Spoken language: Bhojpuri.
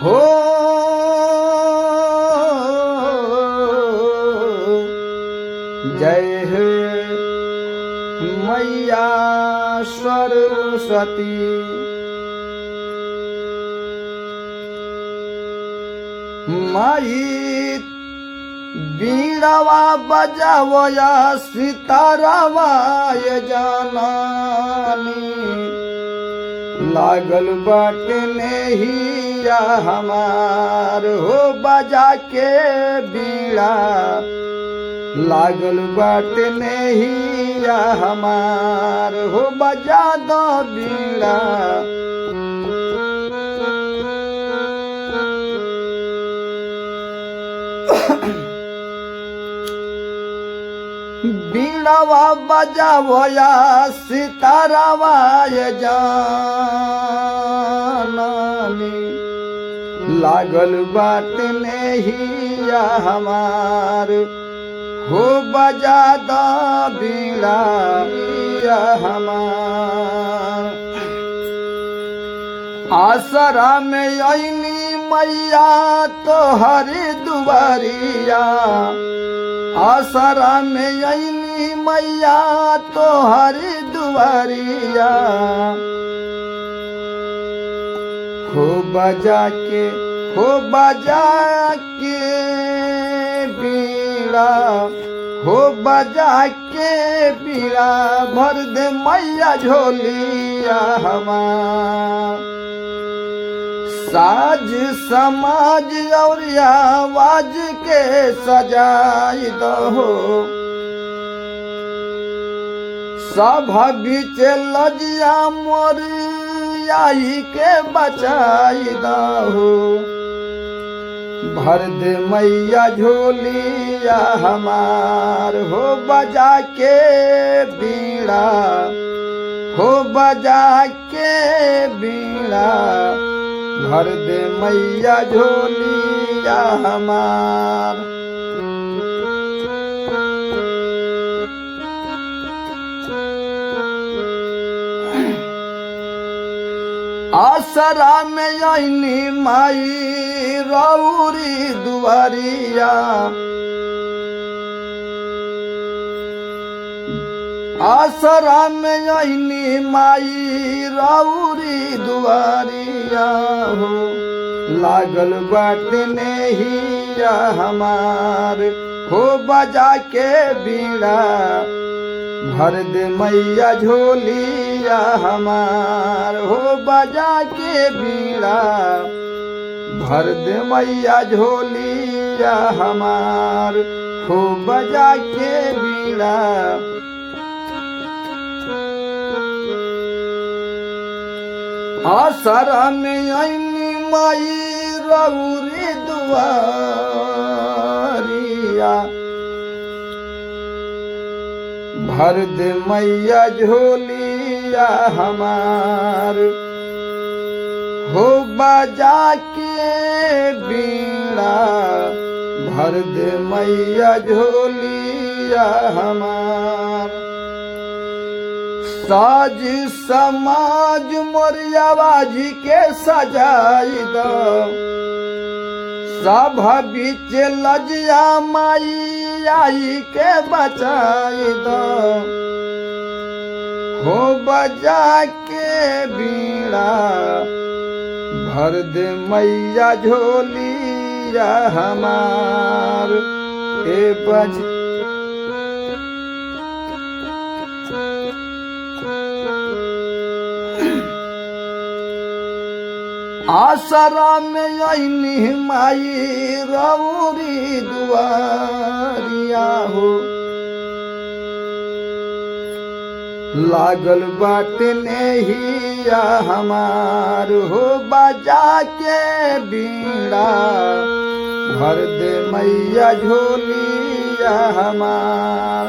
हो जय हे मैया सरस्वती। माई बीड़ावा बजावया सितारावाय जानानी लागल बाटे नेहिया हमार हो बजा के बीड़ा लागल बाटे नेहिया हमार हो बजा दो बीड़ा। बीड़ावा बजावया सितारावाय जानानी लागल बाटे नेहिया हमार हो बजा दा बीड़ा हमार। आसरा में अइनी मैया तोहरी दुआरिया आसरा में अइनी मैया तोहरी दुआरिया हो बजा के बीड़ा हो बजा के बीड़ा भर दे मैया झोलिया हमार। साज समाज और आवाज के सजाई दहो सभा बीच लजिया मोर आई के बचाई दहो भर दे मैया झोलिया हमार हो बजा के बीड़ा हो बजा के बीड़ा भर दे मैया झोलिया हमार। आसरा में अइनी माई रौरी दुआरिया आसरा में अइनी माई रौरी दुआरिया हो लागल बाटे नेहिया हमार हो बजा के बीड़ा भर दे मैया झोलिया हमार हो बजा के बीड़ा भर दे मैया झोलिया हमार हो बजा के बीड़ा। आसरा में अइनी माई रौरी दुआरिया भर दे मैया झोलिया हमार हो बजा के बीड़ा भर दे मैया झोलिया हमार। साज समाज मोर आवाज के सजाई दो सभा बीच लजिया माई आई के बचाई दो हो बजा के बीड़ा भर दे मैया झोलिया हमार ए बज। आसरा में अइनी माई रौरी दुआरिया हो लागल बाटे नेहिया हमार हो बजा के बीड़ा भर दे मैया झोलिया हमार।